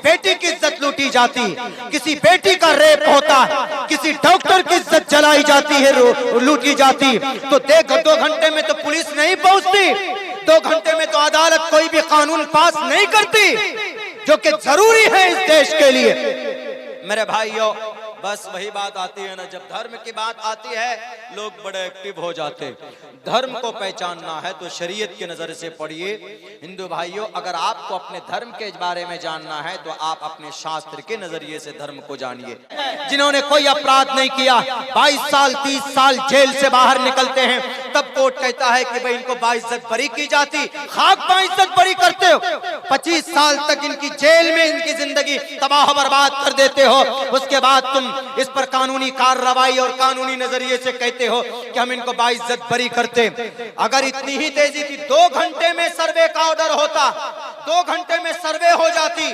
बेटी की इज्जत लूटी जाती, किसी बेटी का रेप होता, किसी डॉक्टर की इज्जत जलाई जाती है, लूटी जाती, तो देख 2 घंटे में तो पुलिस नहीं पहुंचती, 2 घंटे में तो अदालत कोई भी कानून पास नहीं करती, जो कि जरूरी है इस देश के लिए। मेरे भाइयों, बस वही बात आती है ना, जब धर्म की बात आती है लोग बड़े एक्टिव हो जाते। धर्म को पहचानना है तो शरीयत की नजर से पढ़िए। हिंदू भाइयों, अगर आपको अपने धर्म के बारे में जानना है तो आप अपने शास्त्र के नजरिए से धर्म को जानिए। जिन्होंने कोई अपराध नहीं किया 22 साल 30 साल जेल से बाहर निकलते हैं, तब कोर्ट कहता है कि भाई इनको बाइज्जत बरी की जाती, खाक बाइज्जत बरी करते हो, 25 साल तक इनकी जेल में इनकी जिंदगी तबाह बर्बाद कर देते हो, उसके बाद तुम इस पर कानूनी कार्रवाई और कानूनी नजरिए से कहते हो कि हम इनको बाइज्जत बरी करते। अगर इतनी ही तेजी थी 2 घंटे में सर्वे का ऑर्डर होता, 2 घंटे में सर्वे हो जाती,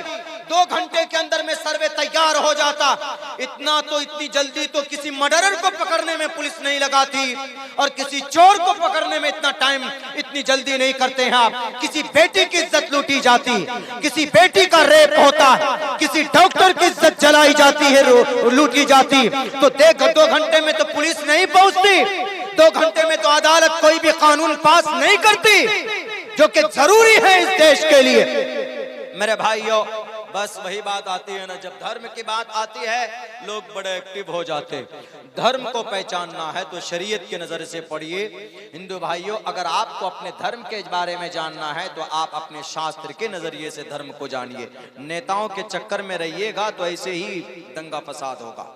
2 घंटे के अंदर में सर्वे तैयार हो जाता। इतना तो इतनी जल्दी तो किसी मर्डरर को पकड़ने में पुलिस नहीं लगाती, और किसी चोर को पकड़ने में इतना टाइम इतनी जल्दी नहीं करते हैं आप। किसी बेटी की इज्जत लूटी जाती, किसी बेटी का रेप होता, किसी डॉक्टर की इज्जत जलाई जाती है, लूटी जाती, तो देख 2 घंटे में तो पुलिस नहीं पहुंचती, 2 घंटे में तो अदालत कोई भी कानून पास नहीं करती, जो कि जरूरी है इस देश के लिए। मेरे भाइयों, बस वही बात आती है ना, जब धर्म की बात आती है लोग बड़े एक्टिव हो जाते। धर्म को पहचानना है तो शरीयत की नजर से पढ़िए। हिंदू भाइयों, अगर आपको अपने धर्म के बारे में जानना है तो आप अपने शास्त्र के नजरिए से धर्म को जानिए। नेताओं के चक्कर में रहिएगा तो ऐसे ही दंगा फसाद होगा।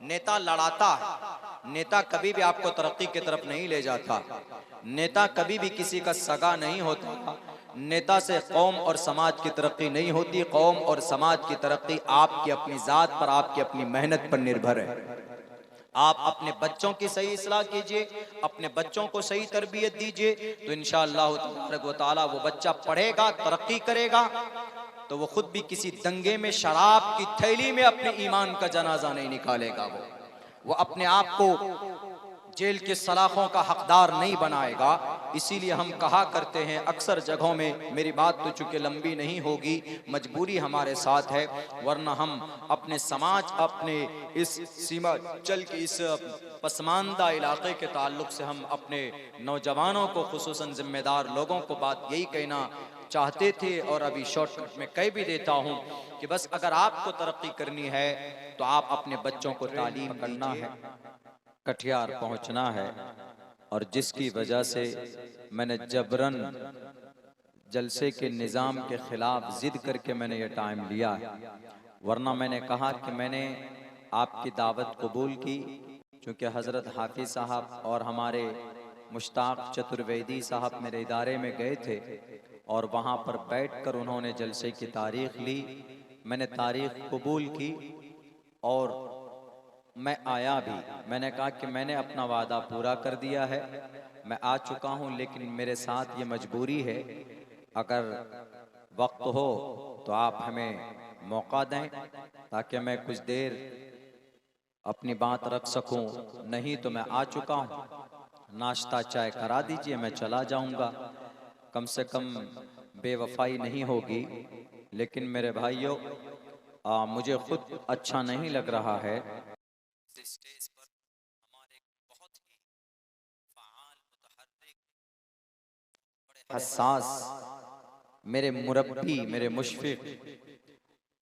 नेता लड़ाता है, नेता कभी भी आपको तरक्की की तरफ नहीं ले जाता, नेता कभी भी किसी का सगा नहीं होता। नेता से कौम और समाज की तरक्की नहीं होती, कौम और समाज की तरक्की आपकी अपनी जात पर, आपकी अपनी मेहनत पर निर्भर है। आप अपने बच्चों की सही इस्लाह कीजिए, अपने बच्चों को सही तरबियत दीजिए, तो इंशाअल्लाह तबारक व तआला वो बच्चा पढ़ेगा, तरक्की करेगा, तो वो खुद भी किसी दंगे में शराब की थैली में अपने ईमान का जनाजा नहीं निकालेगा। वो अपने आप को जेल के सलाखों का हकदार नहीं बनाएगा। इसीलिए हम कहा करते हैं अक्सर जगहों में, मेरी बात तो चूंकि लंबी नहीं होगी, मजबूरी हमारे साथ है, वरना हम अपने समाज, अपने इस सीमांचल के इस पसमानदा इलाके के ताल्लुक से हम अपने नौजवानों को, खुसूसन जिम्मेदार लोगों को बात यही कहना चाहते थे, और अभी शॉर्टकट में कह भी देता हूं कि बस अगर आपको तरक्की करनी है तो आप अपने बच्चों को तालीम करना है, कटिहार पहुंचना है। और जिसकी वजह से मैंने जबरन जलसे के निज़ाम के खिलाफ जिद करके मैंने ये टाइम लिया है, वरना मैंने कहा कि मैंने आपकी दावत कबूल की, क्योंकि हज़रत हाफिज़ साहब और हमारे मुश्ताक चतुर्वेदी साहब मेरे इदारे में गए थे, और वहाँ पर बैठकर उन्होंने जलसे की तारीख ली। मैंने तारीख कबूल की और मैं आया भी। मैंने कहा कि मैंने अपना वादा पूरा कर दिया है, मैं आ चुका हूँ, लेकिन मेरे साथ ये मजबूरी है, अगर वक्त हो तो आप हमें मौका दें ताकि मैं कुछ देर अपनी बात रख सकूं, नहीं तो मैं आ चुका हूँ, नाश्ता चाय करा दीजिए, मैं चला जाऊंगा, कम से कम बेवफाई नहीं होगी। लेकिन मेरे भाइयों, मुझे खुद अच्छा नहीं लग रहा है। स्टेज पर हमारे बहुत ही फ़आल, मुतहर्रिक, बड़े हसास मेरे मुरब्बी, मेरे मुशफ़िक़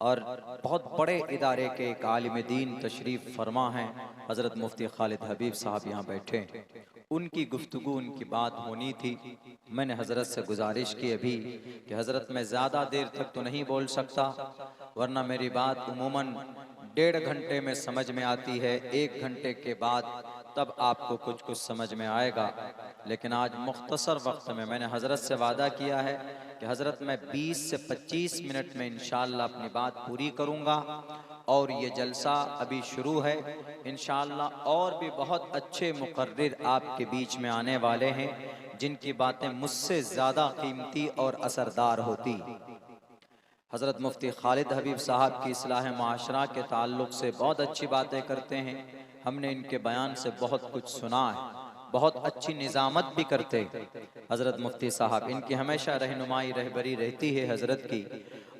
और बहुत बड़े इदारे के एक आलिम दीन तशरीफ़ फरमा हैं, हज़रत मुफ्ती खालिद हबीब साहब यहाँ बैठे हैं। उनकी गुफ्तगू, उनकी बात होनी थी। मैंने हज़रत से गुजारिश की अभी कि हज़रत मैं ज़्यादा देर तक तो नहीं बोल सकता, वरना मेरी बात उमूमन 1.5 घंटे में समझ में आती है, 1 घंटे के बाद तब आपको कुछ समझ में आएगा। लेकिन आज मुख्तसर वक्त में मैंने हज़रत से वादा किया है कि हज़रत मैं 20 से 25 मिनट में इंशाअल्लाह अपनी बात पूरी करूँगा, और ये जलसा अभी शुरू है। इंशाअल्लाह और भी बहुत अच्छे मुकर्रिर आपके बीच में आने वाले हैं, जिनकी बातें मुझसे ज़्यादा कीमती और असरदार होती। हज़रत मुफ्ती खालिद हबीब साहब की इस्लाह माशरा के ताल्लुक़ से बहुत अच्छी बातें करते हैं, हमने इनके बयान से बहुत कुछ सुना है, बहुत अच्छी निज़ामत भी करते हज़रत मुफ्ती साहब, इनकी हमेशा रहनुमाई रहबरी रहती है हज़रत की।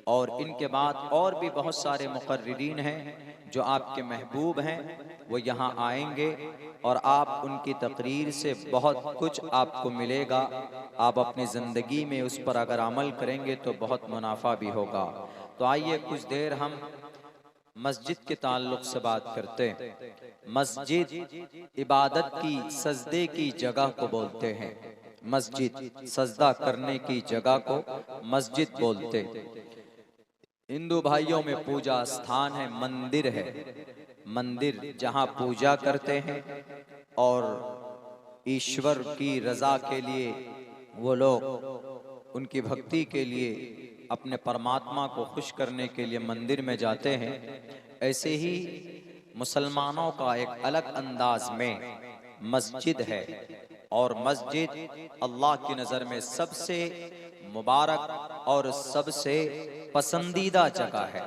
और इनके बाद और भी बहुत सारे मुकर्रिरीन हैं जो आपके महबूब हैं, वो यहाँ आएंगे और आप उनकी तकरीर से बहुत कुछ आपको मिलेगा। आप अपनी ज़िंदगी में उस पर अगर अमल करेंगे तो बहुत मुनाफा भी होगा। तो आइए कुछ देर हम मस्जिद के ताल्लुक से बात करते हैं। मस्जिद इबादत की, सजदे की जगह को बोलते हैं। मस्जिद सजदा करने की जगह को मस्जिद बोलते। हिंदू भाइयों में पूजा स्थान है, मंदिर है। मंदिर जहाँ पूजा करते हैं और ईश्वर की रजा के लिए वो लोग उनकी भक्ति के लिए अपने परमात्मा को खुश करने के लिए मंदिर में जाते हैं। ऐसे ही मुसलमानों का एक अलग अंदाज में मस्जिद है और मस्जिद अल्लाह की नज़र में सबसे मुबारक और सबसे पसंदीदा जगह है।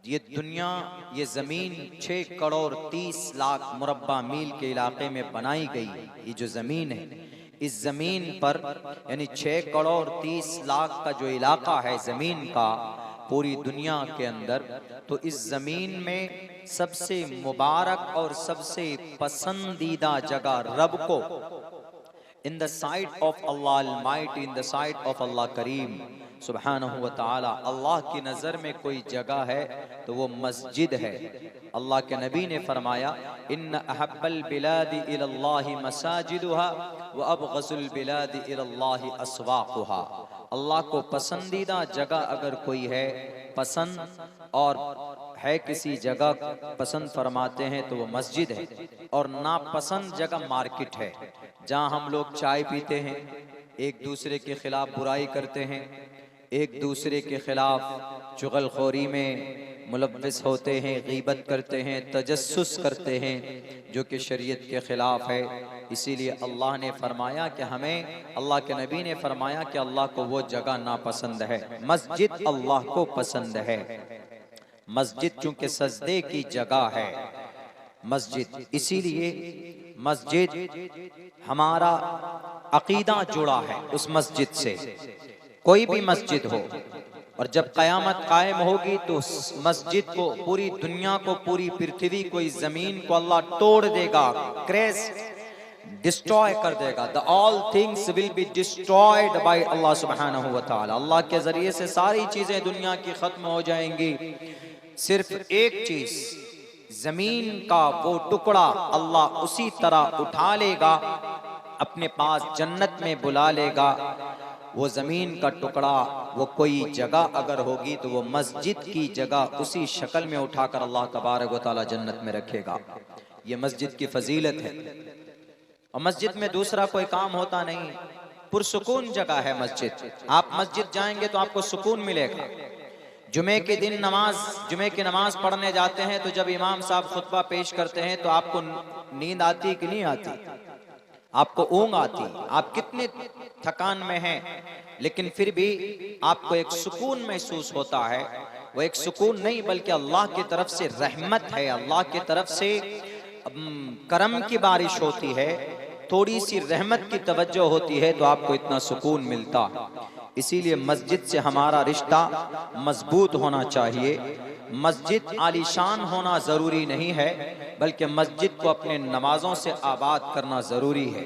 ये दुनिया, ये ज़मीन 6 करोड़ 30 लाख मुरब्बा मील के इलाके में बनाई गई। ये जो ज़मीन है, इस ज़मीन पर यानी 6 करोड़ 30 लाख का जो इलाका है ज़मीन का पूरी दुनिया के अंदर, तो इस ज़मीन में सबसे मुबारक और सबसे पसंदीदा जगह रब को in the sight of Allah almighty, in the sight of Allah करीम सुब्हानहू व तआला, अल्लाह की नज़र में कोई जगह है तो वो मस्जिद है। अल्लाह के नबी ने फरमाया, इन्न अहब्बल बिलादि इलल्लाहि मसाजिदुहा व अबग़ज़ुल बिलादि इलल्लाहि अस्वाक़ुहा। अल्लाह को पसंदीदा जगह अगर कोई है, पसंद और है किसी जगह पसंद फरमाते हैं तो वो मस्जिद है। और नापसंद जगह मार्केट है, जहाँ हम लोग चाय पीते हैं, एक दूसरे के खिलाफ बुराई करते हैं, एक दूसरे के खिलाफ चुगलखोरी में मुलव्विस होते हैं, गीबत करते हैं, तजस्सुस करते हैं, जो कि शरीयत के खिलाफ है। इसीलिए अल्लाह ने फरमाया कि हमें, अल्लाह के नबी ने फरमाया कि अल्लाह को वो जगह नापसंद है। मस्जिद अल्लाह को पसंद है। मस्जिद चूंकि सजदे की जगह है मस्जिद, इसीलिए मस्जिद हमारा अकीदा जुड़ा है उस मस्जिद से। कोई भी मस्जिद हो, और जब क़यामत कायम होगी तो मस्जिद को, पूरी दुनिया को, पूरी पृथ्वी को, इस जमीन को अल्लाह तोड़ देगा, क्रैश डिस्ट्रॉय कर देगा। The all things will be destroyed by Allah सुब्हानहू व तआला। अल्लाह के जरिए से सारी चीजें दुनिया की खत्म हो जाएंगी। सिर्फ एक चीज, जमीन का वो टुकड़ा अल्लाह उसी तरह उठा लेगा, अपने पास जन्नत में बुला लेगा। वो जमीन का टुकड़ा, वो कोई जगह अगर होगी तो वो मस्जिद की जगह उसी शक्ल में उठाकर अल्लाह तबारक व तआला जन्नत में रखेगा। ये मस्जिद की फजीलत है। और मस्जिद में दूसरा कोई काम होता नहीं, पुरसुकून जगह है मस्जिद। आप मस्जिद जाएंगे तो आपको सुकून मिलेगा। जुमे के दिन जुमे की नमाज पढ़ने जाते हैं तो जब इमाम साहब खुतबा पेश करते हैं तो आपको नींद आती कि नहीं आती? आपको ऊँग आती। आप कितने थकान में हैं, लेकिन फिर भी आपको एक सुकून महसूस होता है। वो एक सुकून नहीं बल्कि अल्लाह की तरफ से रहमत है, अल्लाह की तरफ से करम की बारिश होती है, थोड़ी सी रहमत की तवज्जो होती है तो आपको इतना सुकून मिलता है। इसीलिए मस्जिद से हमारा रिश्ता मजबूत होना चाहिए। मस्जिद आलीशान होना ज़रूरी नहीं है, बल्कि मस्जिद को अपने नमाजों से आबाद करना ज़रूरी है।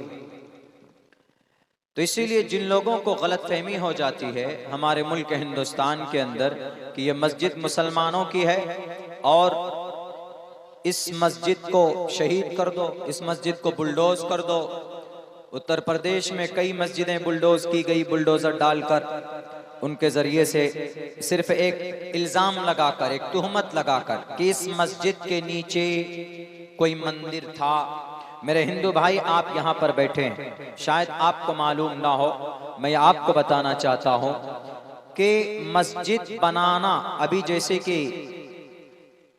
तो इसीलिए जिन लोगों को गलतफहमी हो जाती है हमारे मुल्क हिंदुस्तान के अंदर कि ये मस्जिद मुसलमानों की है और इस मस्जिद को शहीद कर दो, इस मस्जिद को बुलडोज कर दो। उत्तर प्रदेश में कई मस्जिदें बुलडोज की गई, बुलडोजर डालकर, उनके जरिए से सिर्फ एक इल्जाम लगाकर, एक तुहमत लगाकर कि इस मस्जिद के नीचे कोई मंदिर था। मेरे हिंदू भाई, आप यहाँ पर बैठे हैं, शायद आपको मालूम ना हो, मैं आपको बताना चाहता हूँ कि मस्जिद बनाना, अभी जैसे कि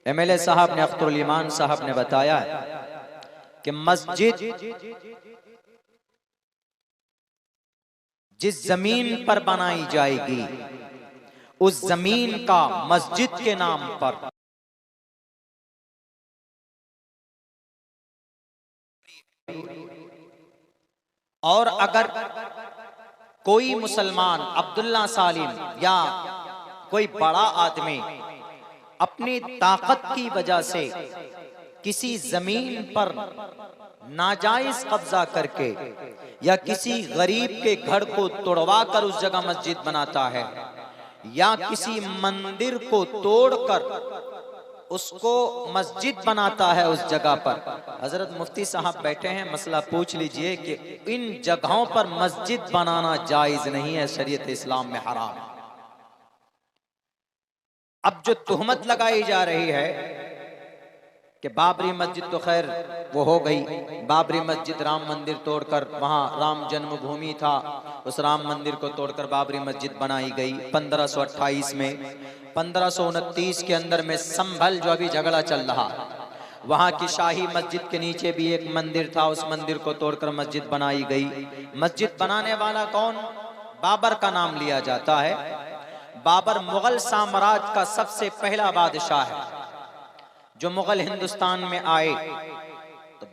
MLA साहब ने, अख्तरुल ईमान साहब ने बताया कि मस्जिद जिस जमीन पर बनाई जाएगी उस जमीन का मस्जिद के नाम पर और अगर कोई मुसलमान अब्दुल्ला सालिम या कोई बड़ा आदमी अपनी ताकत की वजह से किसी जमीन पर नाजायज कब्जा करके या किसी गरीब के घर को तोड़वा कर उस जगह मस्जिद बनाता है, या किसी मंदिर को तोड़कर उसको मस्जिद बनाता है उस जगह पर। हजरत मुफ्ती साहब बैठे हैं, मसला पूछ लीजिए कि इन जगहों पर मस्जिद बनाना जायज नहीं है, शरीयत इस्लाम में हराम है। अब जो तुहमत लगाई जा रही है कि बाबरी मस्जिद तो खैर वो हो गई, बाबरी मस्जिद राम मंदिर तोड़कर, वहां राम जन्मभूमि था, उस राम मंदिर को तोड़कर बाबरी मस्जिद बनाई गई 1528 में। 1529 के अंदर में संभल जो अभी झगड़ा चल रहा, वहां की शाही मस्जिद के नीचे भी एक मंदिर था, उस मंदिर को तोड़कर मस्जिद बनाई गई। मस्जिद बनाने वाला कौन? बाबर का नाम लिया जाता है। बाबर मुगल साम्राज्य का सबसे पहला बादशाह है जो मुगल हिंदुस्तान में आए। तो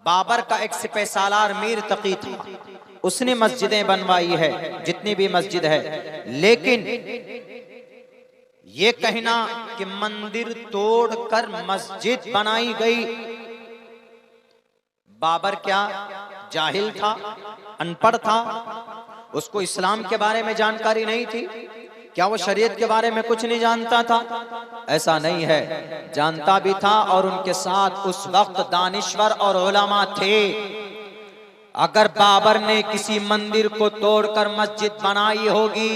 बाबर का एक सिपह सालार मीर तकी था, उसने मस्जिदें बनवाई है जितनी भी मस्जिद है। लेकिन ये कहना कि मंदिर तोड़कर मस्जिद बनाई गई, बाबर क्या जाहिल था, अनपढ़ था, उसको इस्लाम के बारे में जानकारी नहीं थी? क्या वो शरीयत के बारे में कुछ नहीं जानता था? ऐसा नहीं है, जानता भी था। और उनके साथ उस वक्त दानिश्वर और उलमा थे। अगर बाबर ने किसी मंदिर को तोड़कर मस्जिद बनाई होगी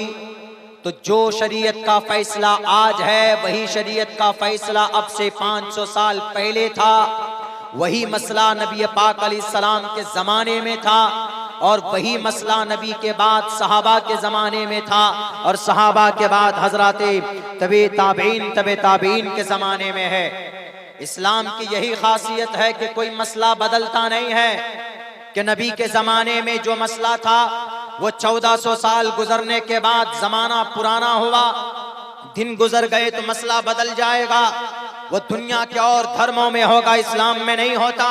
तो जो शरीयत का फैसला आज है वही शरीयत का फैसला अब से 500 साल पहले था। वही मसला नबी पाक अलैहिस्सलाम के जमाने में था, और वही मसला नबी के बाद सहाबा के जमाने में था, और सहाबा के बाद हजराते तबे ताबीन के जमाने में है। इस्लाम की यही खासियत है कि कोई मसला बदलता नहीं है, कि नबी के जमाने में जो मसला था वो 1400 साल गुजरने के बाद जमाना पुराना हुआ, दिन गुजर गए तो मसला बदल जाएगा। वो दुनिया के और धर्मों में होगा, इस्लाम में नहीं होता।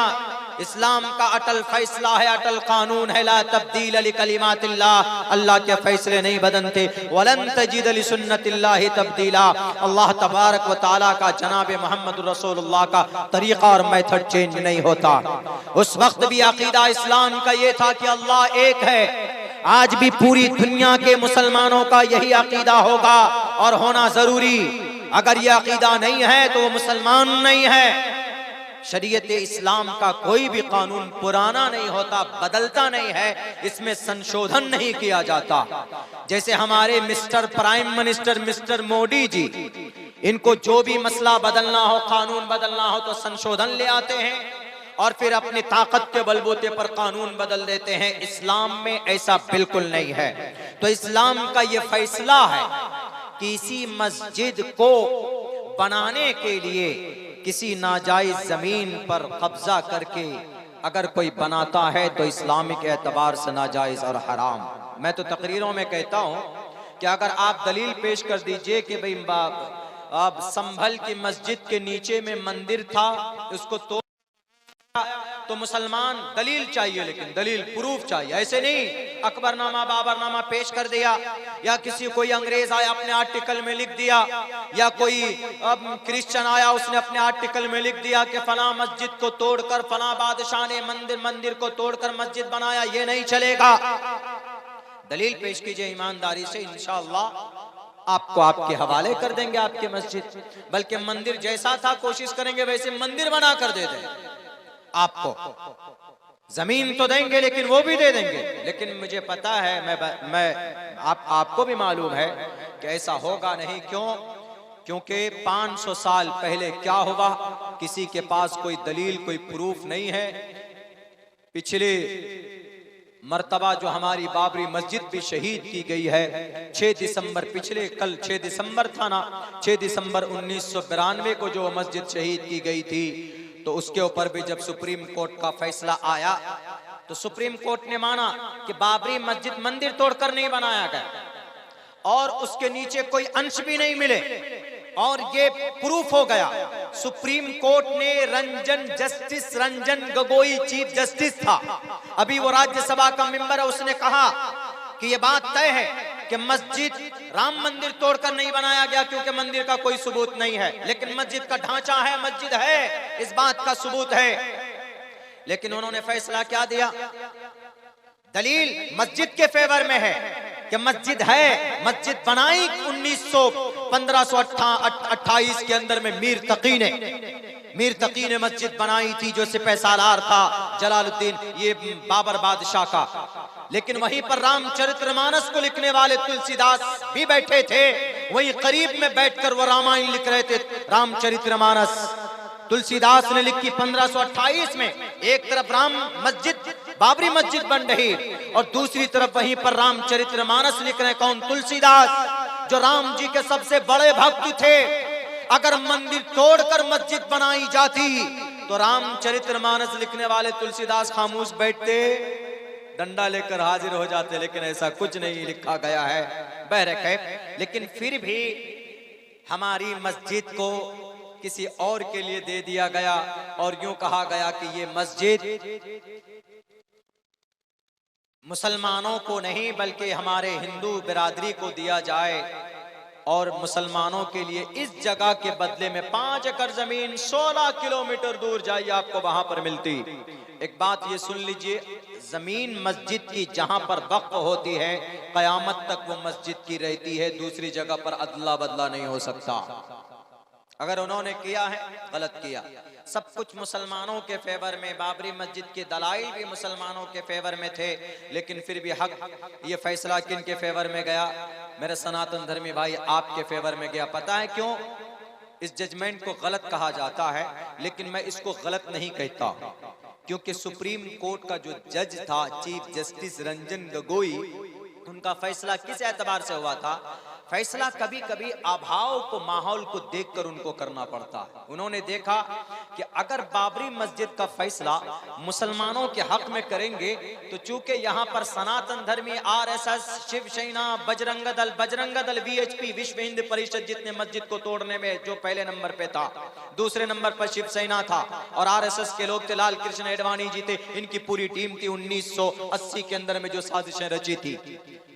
इस्लाम का अटल फैसला है, अटल कानून है, ला तब्दील लिकलिमातिल्लाह, अल्लाह के फैसले नहीं बदलते। वलन तजिद लिसुन्नतिल्लाहि तब्दीला, अल्लाह तबारक व तआला का, जनाब मोहम्मद रसूलुल्लाह का तरीका और मेथड चेंज नहीं होता। उस वक्त भी अकीदा इस्लाम का ये था कि अल्लाह एक है। आज भी पूरी दुनिया के मुसलमानों का यही अकीदा होगा और होना जरूरी। अगर यह अकीदा नहीं है तो वो मुसलमान नहीं है। शरीयत इस्लाम का कोई भी कानून पुराना नहीं होता, बदलता नहीं है, इसमें संशोधन नहीं किया जाता। जैसे हमारे mister prime minister mister Modi ji, इनको जो भी मसला बदलना हो, कानून बदलना हो तो संशोधन ले आते हैं और फिर अपनी ताकत के बलबूते पर कानून बदल देते हैं। इस्लाम में ऐसा बिल्कुल नहीं है। तो इस्लाम का ये फैसला है कि किसी मस्जिद को बनाने के लिए किसी नाजायज जमीन पर कब्जा करके अगर कोई बनाता है तो इस्लामिक एतबार से नाजायज और हराम। मैं तो तकरीरों में कहता हूं कि अगर आप दलील पेश कर दीजिए कि भाई अब संभल की मस्जिद के नीचे में मंदिर था, उसको तोड़ तो मुसलमान दलील चाहिए, लेकिन दलील प्रूफ चाहिए। ऐसे नहीं अकबरनामा बाबरनामा पेश कर दिया, या किसी कोई अंग्रेज आया अपने आर्टिकल में लिख दिया, या कोई अब क्रिश्चियन आया उसने अपने आर्टिकल में लिख दिया कि फला मस्जिद को तोड़कर फला बादशाह ने मंदिर को तोड़कर मस्जिद बनाया। ये नहीं चलेगा। दलील पेश कीजिए ईमानदारी से, इंशाअल्लाह आपको आपके हवाले कर देंगे आपके मस्जिद। बल्कि मंदिर जैसा था कोशिश करेंगे वैसे मंदिर बना कर दे दें। आपको जमीन तो देंगे लेकिन वो भी दे देंगे। लेकिन मुझे पता है, आपको भी मालूम है कि ऐसा होगा नहीं। क्योंकि 500 साल पहले क्या हुआ, किसी के पास कोई दलील कोई प्रूफ नहीं है। पिछले मर्तबा जो हमारी बाबरी मस्जिद भी शहीद की गई है 6 दिसंबर, पिछले कल 6 दिसंबर था ना, 6 दिसंबर 1992 को जो मस्जिद शहीद की गई थी, तो उसके ऊपर भी जब सुप्रीम कोर्ट का फैसला आया तो सुप्रीम कोर्ट ने माना कि बाबरी मस्जिद मंदिर तोड़कर नहीं बनाया गया और उसके नीचे कोई अंश भी नहीं मिले, और ये प्रूफ हो गया। सुप्रीम कोर्ट ने justice Ranjan Gogoi chief justice था, अभी वो राज्यसभा का मेंबर है, उसने कहा कि ये बात तय है कि मस्जिद राम मंदिर तोड़कर नहीं बनाया गया, क्योंकि मंदिर का कोई सबूत नहीं है, लेकिन मस्जिद का ढांचा है, मस्जिद है, इस बात का सबूत है। लेकिन उन्होंने फैसला क्या दिया? दलील मस्जिद के फेवर में है कि मस्जिद है, मस्जिद बनाई 1528 के अंदर में मीर तकी ने मस्जिद बनाई थी, जो सिपह सालार था जलालुद्दीन, ये बाबर बादशाह का। लेकिन वहीं पर रामचरितमानस को लिखने वाले तुलसीदास भी बैठे थे, वहीं करीब में बैठकर वो रामायण लिख रहे थे। रामचरितमानस तुलसीदास ने लिखी 1528 में। एक तरफ राम मस्जिद, बाबरी मस्जिद बन रही, और दूसरी तरफ वहीं पर रामचरितमानस लिख रहे। कौन? तुलसीदास, जो राम जी के सबसे बड़े भक्त थे। अगर मंदिर तोड़कर मस्जिद बनाई जाती तो रामचरितमानस लिखने वाले तुलसीदास खामोश बैठते, डंडा लेकर हाजिर हो जाते, लेकिन ऐसा कुछ नहीं लिखा गया है। बहरकैफ, लेकिन फिर भी हमारी मस्जिद को किसी और के लिए दे दिया गया, और यूं कहा गया कि ये मस्जिद मुसलमानों को नहीं बल्कि हमारे हिंदू बिरादरी को दिया जाए, और मुसलमानों के लिए इस जगह के बदले में 5 एकड़ जमीन 16 किलोमीटर दूर जाइए, आपको वहां पर मिलती। एक बात ये सुन लीजिए, जमीन मस्जिद की जहां पर वक्फ होती है, कयामत तक वो मस्जिद की रहती है, दूसरी जगह पर अदला बदला नहीं हो सकता। अगर उन्होंने किया है, गलत किया। सब कुछ मुसलमानों के फेवर में, बाबरी मस्जिद के दलाइल भी मुसलमानों के फेवर में थे, लेकिन फिर भी हक, ये फैसला किन के फेवर में गया? मेरे सनातन धर्मी भाई, आपके फेवर में गया। पता है क्यों? इस जजमेंट को गलत कहा जाता है, लेकिन मैं इसको गलत नहीं कहता, क्योंकि सुप्रीम कोर्ट का जो जज था, चीफ जस्टिस रंजन गोगोई, उनका फैसला किस एतबार से हुआ था? फैसला कभी कभी अभाव को, माहौल को देखकर उनको करना पड़ता है। उन्होंने देखा कि अगर बाबरी मस्जिद का फैसला मुसलमानों के हक में करेंगे, तो चूंकि यहाँ पर सनातन धर्मी, आरएसएस, शिवसेना, बजरंग दल, वीएचपी, विश्व हिंदू परिषद, जितने मस्जिद को तोड़ने में जो पहले नंबर पे था, दूसरे नंबर पर शिवसेना था, और आरएसएस के लोग थे, लाल कृष्ण आडवाणी जी थे, इनकी पूरी टीम थी 1980 के अंदर में जो साजिशें रची थी।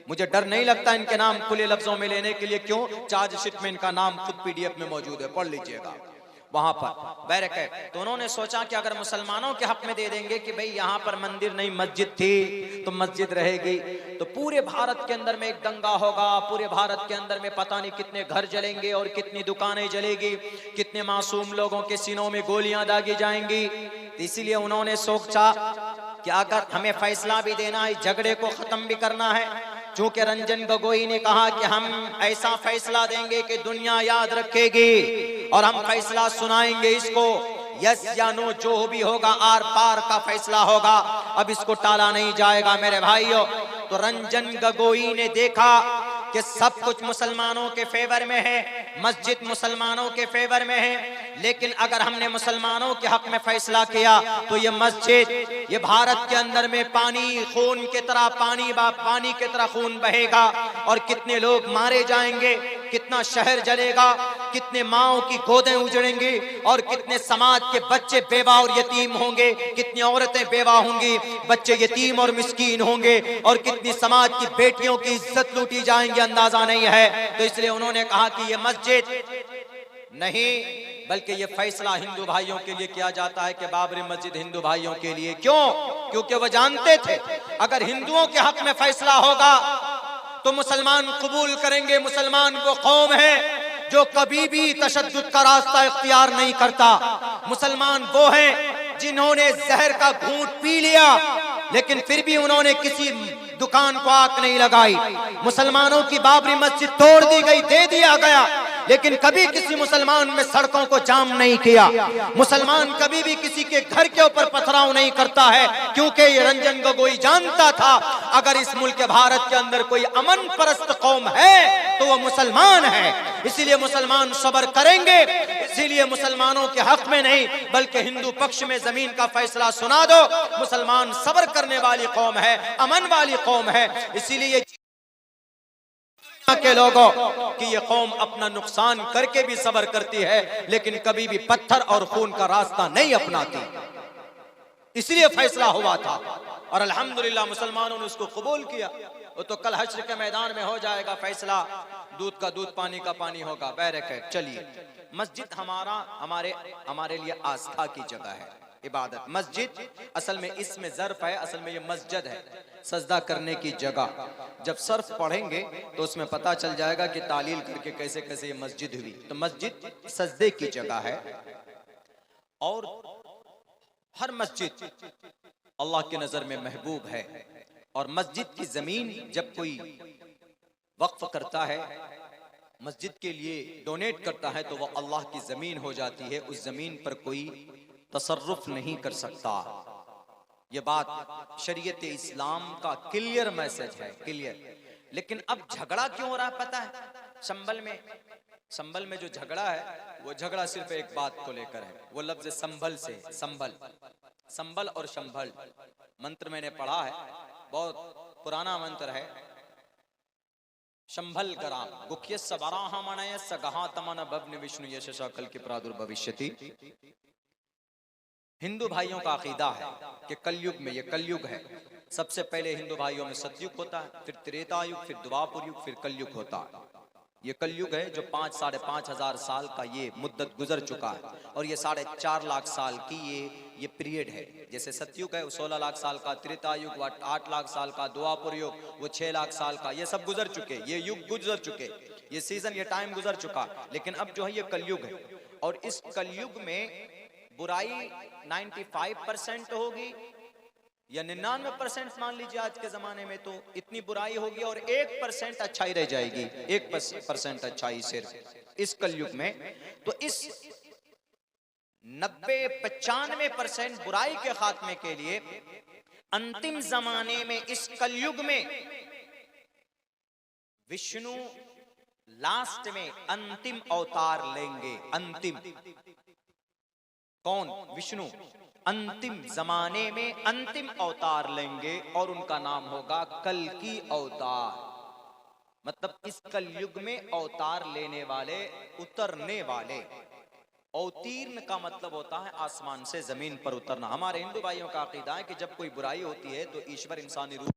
मुझे डर नहीं लगता इनके नाम खुले लफ्जों में लेने के लिए। क्यों? चार्जशीट में इनका नाम खुद पीडीएफ में मौजूद है, पढ़ लीजिएगा वहां पर। बैरक तो उन्होंने सोचा कि अगर मुसलमानों के हक में दे देंगे कि भाई यहाँ पर मंदिर नहीं मस्जिद थी, तो मस्जिद रहेगी, तो पूरे भारत के अंदर में एक दंगा होगा, पूरे भारत के अंदर में पता नहीं कितने घर जलेंगे और कितनी दुकानें जलेगी, कितने मासूम लोगों के सीनों में गोलियां दागी जाएंगी। तो इसीलिए उन्होंने सोचा कि अगर हमें फैसला भी देना है, झगड़े को खत्म भी करना है, चूंकि रंजन गोगोई ने कहा कि हम ऐसा फैसला देंगे कि दुनिया याद रखेगी, और हम फैसला सुनाएंगे इसको, यस या नो, जो भी होगा आर पार का फैसला होगा, अब इसको टाला नहीं जाएगा मेरे भाइयों। तो रंजन गोगोई ने देखा कि सब कुछ मुसलमानों के फेवर में है, मस्जिद मुसलमानों के फेवर में है, लेकिन अगर हमने मुसलमानों के हक में फैसला किया तो ये मस्जिद, ये भारत के अंदर में पानी, खून की तरह पानी की तरह खून बहेगा, और कितने लोग मारे जाएंगे, कितना शहर जलेगा, कितने माओं की गोदें उजड़ेंगी, और कितने समाज के बच्चे बेवा और यतीम होंगे, कितनी औरतें बेवा होंगी, बच्चे यतीम और मिस्कीन होंगे, और कितनी समाज की बेटियों की इज्जत लूटी जाएंगी, अंदाजा नहीं है। तो इसलिए उन्होंने कहा कि ये मस्जिद नहीं, बल्कि ये फैसला हिंदू भाइयों के लिए किया जाता है कि बाबरी मस्जिद हिंदू भाइयों के लिए। क्यों? क्योंकि वो जानते थे अगर हिंदुओं के हक में फैसला होगा तो मुसलमान कबूल करेंगे। मुसलमान वो कौम है जो कभी भी तशद्दुद का रास्ता इख्तियार नहीं करता। मुसलमान वो हैं जिन्होंने जहर का घूंट पी लिया, लेकिन फिर भी उन्होंने किसी दुकान को आग नहीं लगाई। मुसलमानों की बाबरी मस्जिद तोड़ दी गई, दे दिया गया, लेकिन कभी किसी मुसलमान में सड़कों को जाम नहीं किया। मुसलमान कभी भी किसी के घर के ऊपर पथराव नहीं करता है, क्योंकि ये रंजन गोगोई जानता था अगर इस मुल्क भारत के अंदर कोई अमन परस्त कौम है तो वो मुसलमान है। इसीलिए मुसलमान सब्र करेंगे, इसीलिए मुसलमानों के हक में नहीं बल्कि हिंदू पक्ष में जमीन का फैसला सुना दो। मुसलमान सब्र करने वाली कौम है, अमन वाली कौम है। इसीलिए के लोगों कि ये कौम अपना नुकसान करके भी सब्र करती है, लेकिन कभी भी पत्थर और खून का रास्ता नहीं अपनाती। इसलिए फैसला हुआ था। और अल्हम्दुलिल्लाह मुसलमानों ने उसको कबूल किया। वो तो कल हश्र के मैदान में हो जाएगा फैसला, दूध का दूध पानी का पानी होगा। बैरक है। चलिए, मस्जिद हमारे लिए आस्था की जगह है, इबादत। मस्जिद असल में इसमें ज़र्फ है, असल में ये मस्जिद है, सजदा करने की जगह। जब सर्फ पढ़ेंगे तो उसमें पता चल जाएगा कि तालील करके कैसे कैसे ये मस्जिद हुई। तो मस्जिद सजदे की जगह है और हर मस्जिद अल्लाह की नजर में महबूब है। और मस्जिद की जमीन जब कोई वक्फ करता है, मस्जिद के लिए डोनेट करता है, तो वह अल्लाह की जमीन हो जाती है। उस जमीन पर कोई तसर्रुफ नहीं कर सकता। यह बात शरीयत इस्लाम का क्लियर मैसेज है, क्लियर। लेकिन अब झगड़ा क्यों हो रहा है पता है? संभल में जो झगड़ा है, वो झगड़ा सिर्फ एक बात को लेकर है, वो लफ्ज संभल से। संभल और शंभल मंत्र मैंने पढ़ा है, बहुत पुराना मंत्र है। शंभल गराम गुख्य सबराह मनय सगहा तमन बब्न विष्णु यशा कल के प्रादुर्भविष्यति। हिंदू भाइयों का अकीदा है कि कलयुग में, ये कलयुग है, सबसे पहले हिंदू भाइयों में सतयुग होता है, फिर त्रेता युग, फिर द्वापर युग, फिर कलयुग होता है। ये कलयुग है जो 5-साढ़े 5 हजार साल का ये मुद्दत गुजर चुका है। और ये 4.5 लाख साल की ये पीरियड है। जैसे सतयुग है वो 16 लाख साल का, त्रेता युग वो 8 लाख साल का, द्वापर युग वो 6 लाख साल का। ये सब गुजर चुके, ये युग गुजर चुके, ये सीजन, ये टाइम गुजर चुका। लेकिन अब जो है ये कलयुग है। और इस कलयुग में बुराई 95% होगी या 99% मान लीजिए आज के जमाने में, तो इतनी बुराई होगी और 1% अच्छाई रह जाएगी, 1% अच्छाई सिर्फ इस कलयुग में। तो इस 90-95% बुराई के खात्मे के लिए अंतिम जमाने में, इस कलयुग में विष्णु लास्ट में अंतिम अवतार लेंगे। अंतिम कौन? विष्णु अंतिम जमाने में अंतिम अवतार लेंगे और उनका नाम होगा कल्कि अवतार। मतलब इस कलयुग में अवतार लेने वाले, उतरने वाले। अवतीर्ण का मतलब होता है आसमान से जमीन पर उतरना। हमारे हिंदू भाइयों का अकीदा है कि जब कोई बुराई होती है तो ईश्वर इंसानी रूप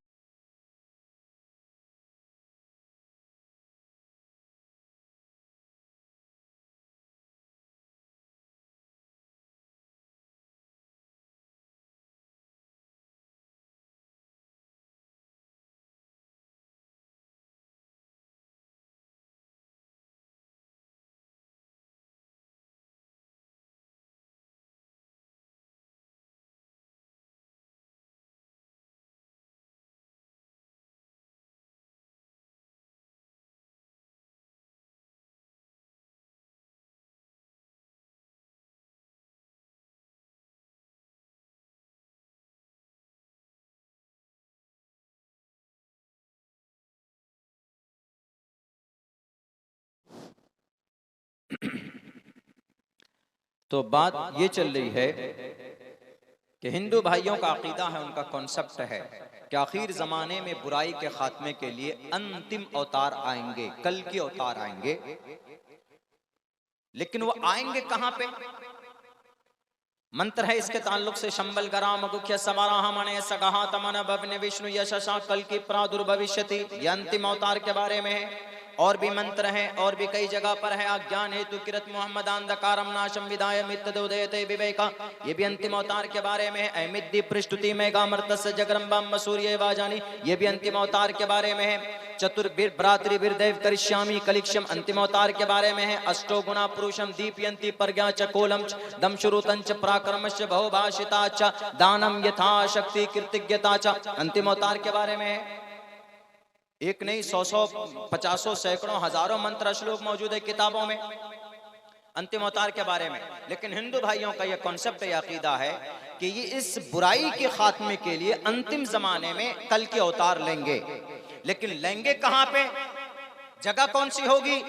तो बात ये चल रही है कि हिंदू भाइयों का अकीदा है, उनका कॉन्सेप्ट है कि आखिर जमाने में बुराई के खात्मे के लिए अंतिम अवतार आएंगे, कल के अवतार आएंगे। लेकिन वो आएंगे कहां पे? मंत्र है इसके ताल्लुक से, शंबल गराम गुख्य समाराह मणे सगहा तमन बब्न विष्णु यशा कल की प्रादुर्भविष्यति। ये अंतिम अवतार के बारे में है। और भी मंत्र हैं, और भी कई जगह पर है। अज्ञान हेतु किरत मोहम्मद अंधकारम नाशम विदाय मित्तदोदयते विवेका। ये भी अंतिम अवतार के बारे में है। अमिद्दि पृष्ठुति मेगा मर्तस्य जगरंबम मसूर्य वाजानी। ये भी अंतिम अवतार के बारे में है। चतुर्भिर भ्रातृ वीरदेव करिष्यामि कलिक्षम अंतिम अवतार के बारे में है। अष्टो गुणा पुरुषम दीपयंती प्रज्ञा च कोलम च दमशुरुतं च पराक्रमश्च बहुभाषिता च दानम यथा शक्ति कृतज्ञता च अंतिम अवतार के बारे में है। एक नहीं 100 50 सैकड़ों हजारों मंत्र श्लोक मौजूद है किताबों में अंतिम अवतार के बारे में। लेकिन हिंदू भाइयों का यह कॉन्सेप्ट, यह अकीदा है कि ये इस बुराई के खात्मे के लिए अंतिम जमाने में कल के अवतार लेंगे। लेकिन लेंगे कहां पे? जगह कौन सी होगी?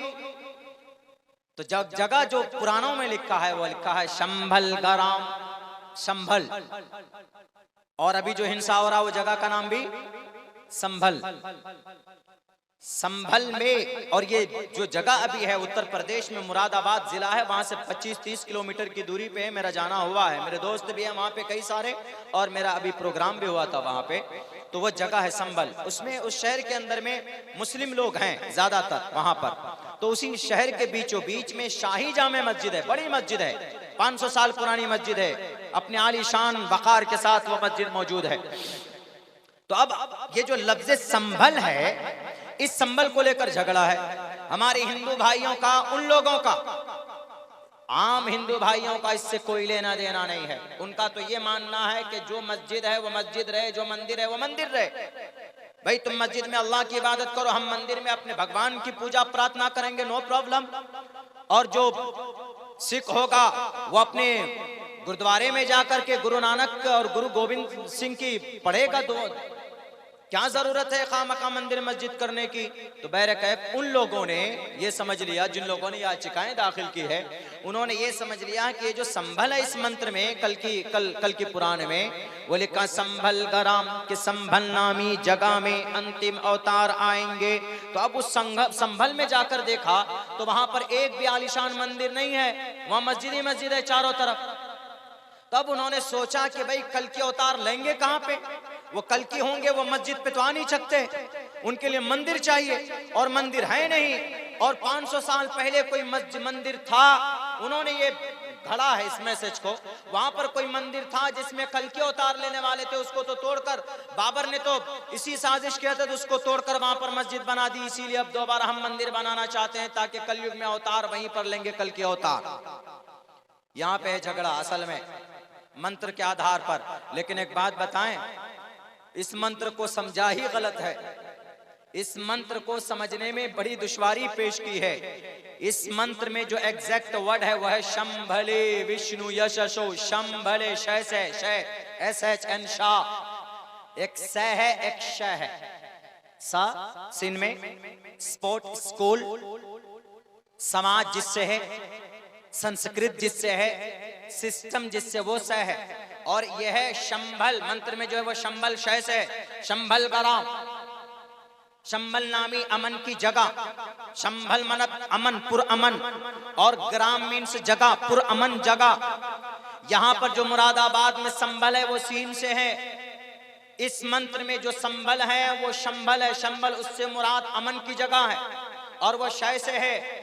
तो जगह जो पुराणों में लिखा है वो लिखा है शंभल गराम, संभल। और अभी जो हिंसा हो रहा है वो जगह का नाम भी संभल। संभल में, और ये जो जगह अभी है उत्तर प्रदेश में मुरादाबाद जिला है, वहां से 25-30 किलोमीटर की दूरी पे है। मेरा जाना हुआ है, मेरे दोस्त भी हैं वहां पे कई सारे, और मेरा अभी प्रोग्राम भी हुआ था वहां पे। तो वो जगह है संभल, उसमें उस शहर के अंदर में मुस्लिम लोग हैं ज्यादातर वहां पर। तो उसी शहर के बीचों बीच में शाही जामे मस्जिद है, बड़ी मस्जिद है, 500 साल पुरानी मस्जिद है, अपने आलीशान वकार के साथ वो मस्जिद मौजूद है। तो अब ये जो लफ्ज संभल है, इस संभल को लेकर झगड़ा है हमारे हिंदू भाइयों का, उन लोगों का, आम हिंदू भाइयों का इससे कोई लेना देना नहीं है। उनका तो ये मानना है कि जो मस्जिद है वो मस्जिद रहे, जो मंदिर है वो मंदिर रहे। भाई तुम मस्जिद में अल्लाह की इबादत करो, हम मंदिर में अपने भगवान की पूजा प्रार्थना करेंगे, नो प्रॉब्लम। और जो सिख होगा वो अपने गुरुद्वारे में जाकर के गुरु नानक और गुरु गोविंद सिंह की पढ़ेगा, तो क्या जरूरत है खामखा मंदिर मस्जिद करने की। तो बहरकैफ उन लोगों ने ये समझ लिया, जिन लोगों ने याचिकाएं दाखिल की है, उन्होंने ये समझ लिया कि ये जो संभल है इस मंत्र में, कल की पुराण में वो लिखा संभल गराम के संभल नामी जगह में अंतिम अवतार आएंगे। तो अब उस संभल में जाकर देखा तो वहां पर एक भी आलीशान मंदिर नहीं है, वहां मस्जिद ही मस्जिद है चारों तरफ। तब उन्होंने सोचा कि भाई कल के अवतार लेंगे कहां पे, वो कल की होंगे, वो मस्जिद पे तो आ नहीं सकते, उनके लिए मंदिर चाहिए, और मंदिर है नहीं। और 500 साल पहले कोई मंदिर था, उन्होंने ये घड़ा है इस मैसेज को, वहां पर कोई मंदिर था जिसमें कल के अवतार लेने वाले थे, उसको तो तोड़कर बाबर ने तो इसी साजिश किया था, तो उसको तोड़कर वहां पर मस्जिद बना दी। इसीलिए अब दोबारा हम मंदिर बनाना चाहते हैं ताकि कलयुग में अवतार वहीं पर लेंगे, कल के अवतार। यहाँ पे है झगड़ा असल में मंत्र के आधार पर। लेकिन एक बात बताएं, इस मंत्र को समझा ही गलत है, इस मंत्र को समझने में बड़ी दुश्वारी पेश की है। इस मंत्र में जो एग्जैक्ट वर्ड है वह है शंभले विष्णु यशो, शंभले शय से, शय SHN शाह, एक स है एक श है, सा सिन में स्पोर्ट स्कूल, समाज जिससे है, संस्कृत जिससे है, सिस्टम जिससे वो स है, और यह है शंभल, मंत्र में जो है वो शंभल शय से, शंभल गराम, शंभल नामी अमन की जगह, शंभल मनत अमन, पुर अमन, और ग्राम मीन्स जगह, पुर अमन जगह। यहां पर जो मुरादाबाद में संभल है वो सीन से है। इस मंत्र में जो संभल है वो शंभल है, शंभल उससे मुराद अमन की जगह है, और वो शय से है।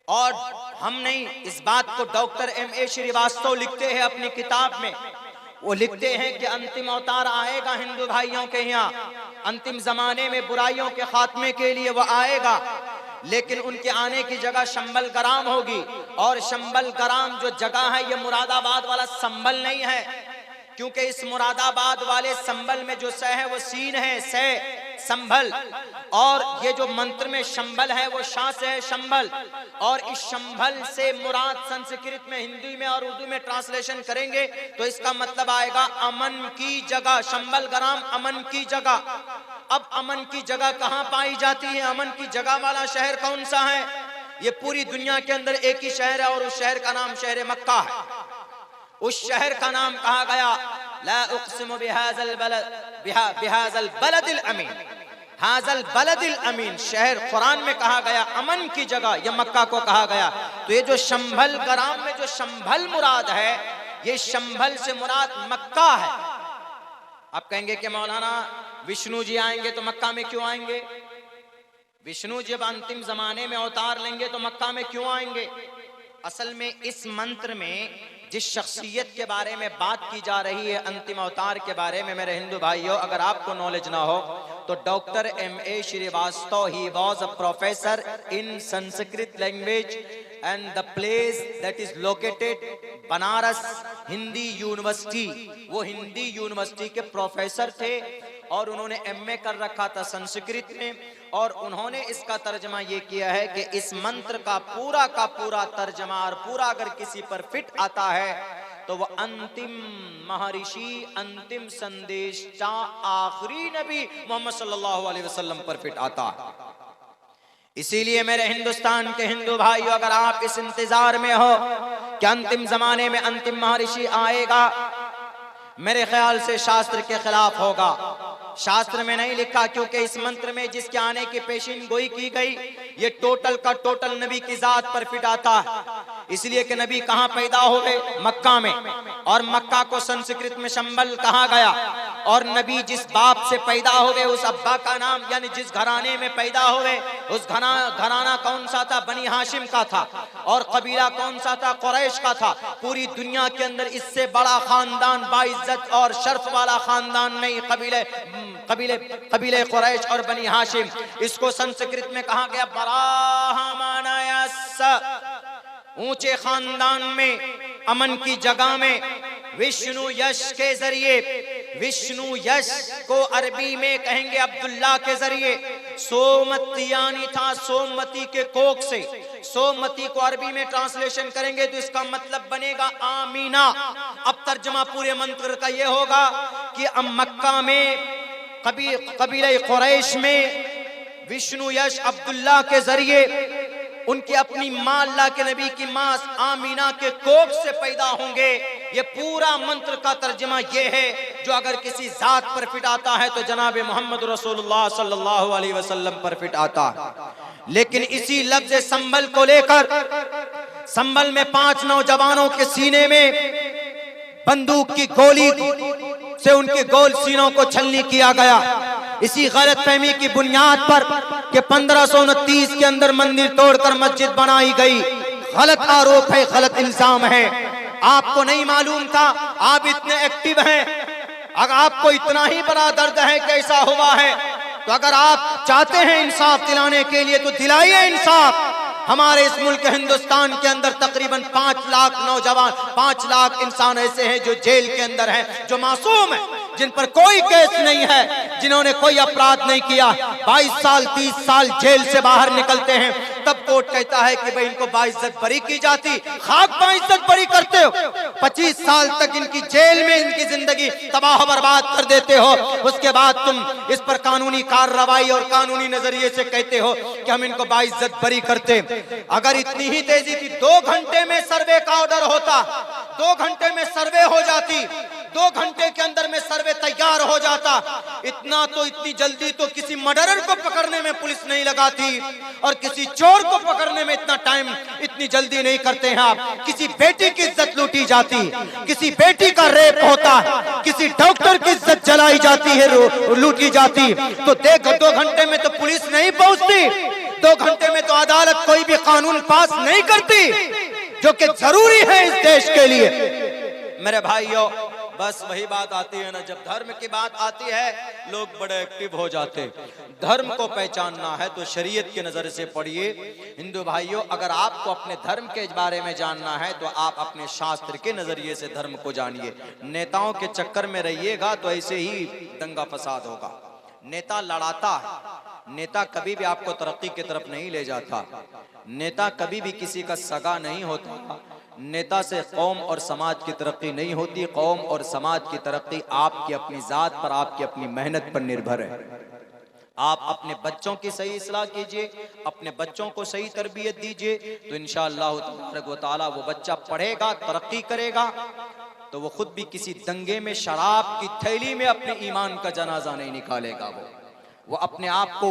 और हम नहीं, इस बात को डॉक्टर MA श्रीवास्तव लिखते हैं अपनी किताब में। वो लिखते हैं कि अंतिम अवतार आएगा हिंदू भाइयों के यहाँ, अंतिम जमाने में बुराइयों के खात्मे के लिए वो आएगा, लेकिन उनके आने की जगह शंभल गराम होगी। और शंभल गराम जो जगह है ये मुरादाबाद वाला संभल नहीं है, क्योंकि इस मुरादाबाद वाले संभल में जो स है वो सीन है, से संभल, और ये जो मंत्र में शंभल है वो शाह से है, शंभल। और इस शंभल से मुराद संस्कृत में, हिंदी में और उर्दू में ट्रांसलेशन करेंगे तो इसका मतलब आएगा अमन की जगह, शंभल गराम अमन की जगह। अब अमन की जगह कहां पाई जाती है, अमन की जगह वाला शहर कौन सा है? ये पूरी दुनिया के अंदर एक ही शहर है, और उस शहर का नाम शहर मक्का है। उस शहर का नाम कहा गया ला उक़्सिमु बिहाज़ल बलदिल अमीन, हाज़ल बलदिल अमीन, शहर कुरान में कहा गया अमन की जगह, यह मक्का को कहा गया। तो ये जो शंभल गराम में जो शंभल मुराद है, ये शंभल से मुराद मक्का है। आप कहेंगे कि मौलाना विष्णु जी आएंगे तो मक्का में क्यों आएंगे? विष्णु जब अंतिम जमाने में अवतार लेंगे तो मक्का में क्यों आएंगे? असल में इस मंत्र में जिस शख्सियत के बारे में बात की जा रही है, अंतिम अवतार के बारे में, मेरे हिंदू भाइयों, अगर आपको नॉलेज ना हो तो doctor MA Srivastava, he was a professor in Sanskrit language and the place that is located Banaras Hindi university. वो हिंदी यूनिवर्सिटी के प्रोफेसर थे और उन्होंने MA कर रखा था संस्कृत में, और उन्होंने इसका तर्जमा ये किया है कि इस मंत्र का पूरा तर्जमा और पूरा अगर किसी पर फिट आता है तो वह अंतिम महर्षि, अंतिम संदेशा, आखिरी नबी मोहम्मद सल्लल्लाहु अलैहि वसल्लम पर फिट आता है। इसीलिए मेरे हिंदुस्तान के हिंदू भाइयों, अगर आप इस इंतजार में हो कि अंतिम जमाने में अंतिम महर्षि आएगा, मेरे ख्याल से शास्त्र के खिलाफ होगा। शास्त्र में नहीं लिखा, क्योंकि इस मंत्र में जिसके आने की पेशिन गोई की गई ये टोटल का टोटल नबी की जात पर फिट आता है। इसलिए कि नबी कहां पैदा हुए? मक्का में, और मक्का को संस्कृत में शंबल कहा गया। और नबी जिस बाप से पैदा हुए उस अब्बा का नाम, यानी जिस घराने में पैदा हुए उस घराना कौन सा था? बनी हाशिम का था। और कबीला कौन सा था? कुरैश का था। पूरी दुनिया के अंदर इससे बड़ा खानदान, बाइज्जत और शर्फ वाला खानदान नहीं, कबीले कुरैश और बनी हाशिम। इसको संस्कृत में कहा गया बराहमानायस, ऊंचे खानदान में, अमन की जगह में, विष्णु यश के जरिए। विष्णु यश को अरबी में कहेंगे अब्दुल्ला के जरिए। सोमतियानी था, सोमती के कोख से। सोमती को अरबी में ट्रांसलेशन करेंगे तो इसका मतलब बनेगा आमीना। अब तर्जमा पूरे मंत्र का ये होगा कि अब मक्का में कबीले कुरैश में विष्णु यश अब्दुल्ला के जरिए उनकी अपनी मां, अल्लाह के नबी की मां आमीना के कोख से पैदा होंगे। ये पूरा मंत्र का तर्जुमा ये है, जो अगर किसी जात पर फिट आता है तो जनाब मोहम्मद रसूलुल्लाह सल्लल्लाहु अलैहि वसल्लम पर फिट आता है। लेकिन इसी लफ्ज संबल को लेकर संबल में 5 नौजवानों के सीने में बंदूक की गोली से उनके गोल सीनों को छलनी किया गया। इसी गलत फहमी की बुनियाद पर कि 1529 के अंदर मंदिर तोड़कर मस्जिद बनाई गई। गलत आरोप है, गलत इल्जाम है। आपको नहीं मालूम था, आप इतने एक्टिव हैं। अगर आपको इतना ही बड़ा दर्द है कि ऐसा हुआ है, तो अगर आप चाहते हैं इंसाफ दिलाने के लिए तो दिलाइए इंसाफ। हमारे इस मुल्क हिंदुस्तान के अंदर तकरीबन 5 लाख नौजवान, 5 लाख इंसान ऐसे हैं जो जेल के अंदर हैं, जो मासूम हैं, जिन पर कोई केस नहीं है, जिन्होंने कोई अपराध नहीं किया। 22 साल 30 साल जेल से बाहर निकलते हैं, तब कोर्ट कहता है कि भाई इनको बाइज्जत बरी की जाती। खाक बाइज्जत बरी करते हो, 25 साल तक इनकी जेल में इनकी जिंदगी तबाह बर्बाद कर देते हो। उसके बाद तुम इस पर कानूनी कार्रवाई और कानूनी नजरिए से कहते हो कि हम इनको बाइज्जत बरी करते। अगर इतनी ही तेजी थी, 2 घंटे में सर्वे का ऑर्डर होता, 2 घंटे में सर्वे हो जाती, 2 घंटे के अंदर में सर्वे तैयार हो जाता। इतनी जल्दी तो किसी मर्डरर को पकड़ने में पुलिस नहीं लगाती, और किसी चोर को पकड़ने में इतना टाइम इतनी जल्दी नहीं करते हैं आप। किसी बेटी की इज्जत लूटी जाती, किसी बेटी का रेप होता, किसी डॉक्टर की इज्जत जलाई जाती है, लूटी जाती, तो देखो 2 घंटे में तो पुलिस नहीं पहुंचती, 2 घंटे में तो अदालत कोई भी कानून पास नहीं करती, जो कि जरूरी है इस देश के लिए। मेरे भाइयों, बस वही बात आती है ना, जब धर्म की बात आती है लोग बड़े एक्टिव हो जाते। धर्म को पहचानना है तो शरीयत की नजर से पढ़िए। हिंदू भाइयों, अगर आपको अपने धर्म के बारे में जानना है तो आप अपने शास्त्र के नजरिए से धर्म को जानिए। नेताओं के चक्कर में रहिएगा तो ऐसे ही दंगा फसाद होगा। नेता लड़ाता है, नेता कभी भी आपको तरक्की की तरफ नहीं ले जाता, नेता कभी भी किसी का सगा नहीं होता। नेता से कौम और समाज की तरक्की नहीं होती। कौम और समाज की तरक्की आपकी अपनी जात पर, आपकी अपनी मेहनत पर निर्भर है। आप अपने बच्चों की सही इस्लाह कीजिए, अपने बच्चों को सही तरबियत दीजिए, तो इंशाअल्लाह तबारक व तआला वो बच्चा पढ़ेगा, तरक्की करेगा, तो वो खुद भी किसी दंगे में शराब की थैली में अपने ईमान का जनाजा नहीं निकालेगा। वो अपने आप को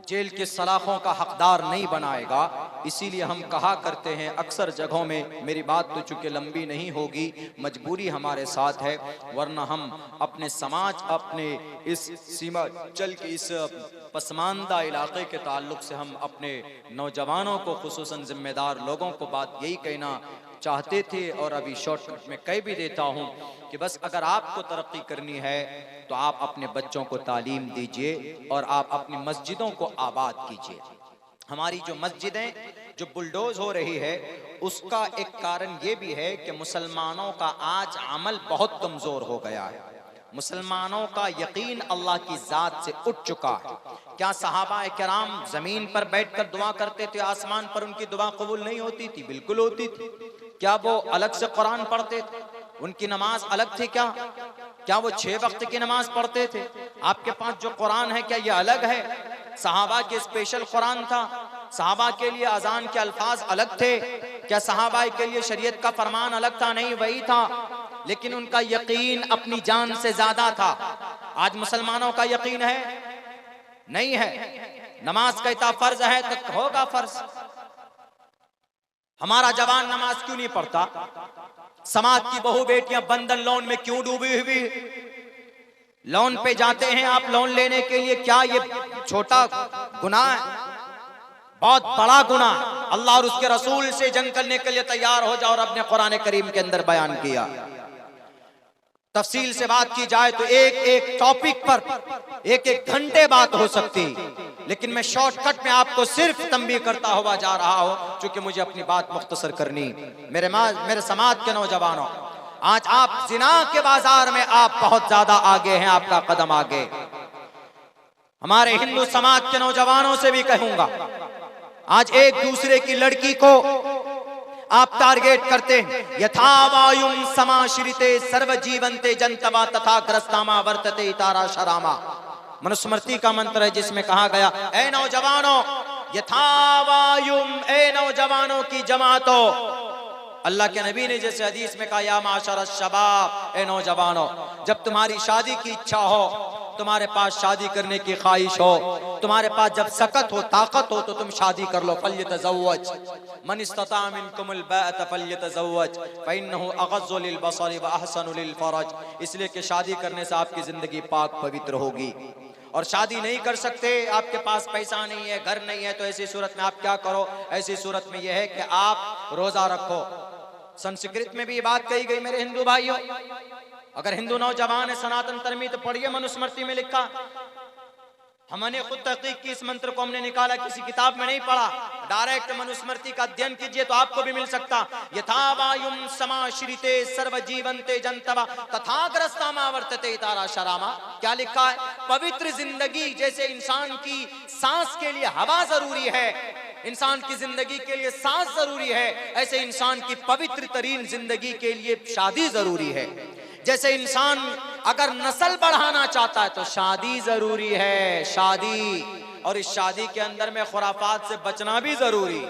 जेल के सलाखों का हकदार नहीं बनाएगा। इसीलिए हम कहा करते हैं अक्सर जगहों में, मेरी बात तो चूंकि लंबी नहीं होगी, मजबूरी हमारे साथ है, वरना हम अपने समाज, अपने इस सीमांचल के इस पसमानदा इलाके के ताल्लुक से हम अपने नौजवानों को, खुसूसन जिम्मेदार लोगों को बात यही कहना चाहते थे, और अभी शॉर्टकट में कह भी देता हूं कि बस अगर आपको तरक्की करनी है तो आप अपने बच्चों को तालीम दीजिए और आप अपनी मस्जिदों को आबाद कीजिए। हमारी जो मस्जिदें जो बुलडोज हो रही है, उसका एक कारण ये भी है कि मुसलमानों का आज अमल बहुत कमजोर हो गया है। मुसलमानों का यकीन अल्लाह की जात से उठ चुका है। क्या सहाबा किराम जमीन पर बैठकर दुआ करते थे, आसमान पर उनकी दुआ कबूल नहीं होती थी? बिल्कुल होती थी। क्या वो अलग से कुरान पढ़ते थे? उनकी नमाज अलग थी क्या? क्या वो 6 वक्त की नमाज पढ़ते थे? आपके पास जो कुरान है क्या ये अलग है? सहाबा के स्पेशल कुरान था? सहाबा के लिए अजान के अल्फाज अलग थे क्या? सहाबा के लिए शरीयत का फरमान अलग था? नहीं, वही था, लेकिन उनका यकीन अपनी जान से ज्यादा था। आज मुसलमानों का यकीन है? नहीं है। नमाज का इतना फर्ज है तो होगा फर्ज। हमारा जवान नमाज क्यों नहीं पढ़ता? समाज की बहु बेटियां बंधन लोन में क्यों डूबी हुई? लोन पे जाते हैं आप लोन लेने के लिए, क्या ये छोटा गुनाह है? बहुत बड़ा गुनाह। अल्लाह और उसके रसूल से जंग करने के लिए तैयार हो जाओ, और अपने कुरान करीम के अंदर बयान किया। तफसील से बात की जाए तो एक एक टॉपिक पर एक एक घंटे बात हो सकती, लेकिन मैं शॉर्टकट में आपको सिर्फ तंबीह करता हुआ जा रहा हूं, क्योंकि मुझे अपनी बात मुख्तसर करनी। मेरे समाज के नौजवानों, आज आप जिना के बाजार में आप बहुत ज्यादा आगे हैं, आपका कदम आगे। हमारे हिंदू समाज के नौजवानों से भी कहूंगा, आज एक दूसरे की लड़की को आप टारगेट करते हैं। यथा वायुम समाश्रिते सर्व जीवंते जनतवा तथा ग्रस्तामा वर्तते इतारा शरामा। मनुस्मृति का मंत्र है जिसमें कहा गया, ए नौजवानों, यथा वायुम, ए नौजवानों की जमातों। अल्लाह के नबी ने जैसे हदीस में कहा, या माशर शबाब, ए नौजवानों, जब तुम्हारी शादी की इच्छा हो, तुम्हारे पास शादी करने की ख्वाहिश हो, तुम्हारे पास जब सकत हो, ताकत हो, तो तुम शादी कर लो। फल्यतज़व्वज मन इस्तता मिनकुमुल बाअत फल्यतज़व्वज फइन्नहु अग़ज़्ज़ु लिलबसरि व अहसनु लिलफरज। इसलिए कि शादी करने से आपकी जिंदगी पाक पवित्र होगी। और शादी नहीं कर सकते, आपके पास पैसा नहीं है, घर नहीं है, तो ऐसी सूरत में आप क्या करो? ऐसी सूरत में यह है कि आप रोजा रखो। संस्कृत में भी ये बात कही गई मेरे हिंदू भाइयों। अगर हिंदू नौजवान है सनातन धर्मी, तो पढ़िए मनुस्मृति में लिखा। हमने खुद तहकीक की, इस मंत्र को हमने निकाला, किसी किताब में नहीं पढ़ा। डायरेक्ट मनुस्मृति का अध्ययन कीजिए तो आपको भी मिल सकता। यथा वायुम समाश्रिते सर्व जीवंते जनतवा तथा ग्रस्तामा वर्तते तारा शरामा। क्या लिखा है? पवित्र जिंदगी जैसे इंसान की सांस के लिए हवा जरूरी है, इंसान की जिंदगी के लिए सांस जरूरी है, ऐसे इंसान की पवित्र तरीन जिंदगी के लिए शादी जरूरी है। जैसे इंसान अगर नस्ल बढ़ाना चाहता है तो शादी जरूरी है, शादी। और इस शादी के अंदर में खुराफात से बचना भी जरूरी।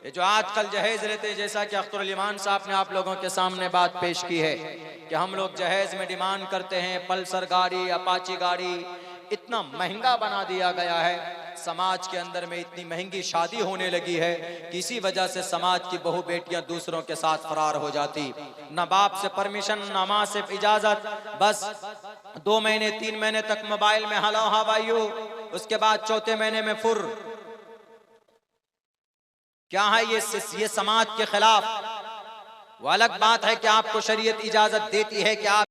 ये जो आजकल जहेज लेते हैं, जैसा कि अख्तर अल ईमान साहब ने आप लोगों के सामने बात पेश की है कि हम लोग जहेज में डिमांड करते हैं, पल्सर गाड़ी, अपाची गाड़ी, इतना महंगा बना दिया गया है। समाज के अंदर में इतनी महंगी शादी होने लगी है कि इसी वजह से समाज की बहु बेटियां दूसरों के साथ फरार हो जाती। न बाप से परमिशन, न माँ से इजाजत, बस 2 महीने 3 महीने तक मोबाइल में हलो हवाइयो, उसके बाद 4थे महीने में फुर। क्या है ये समाज के खिलाफ। वो अलग बात है कि आपको शरीयत इजाजत देती है कि आप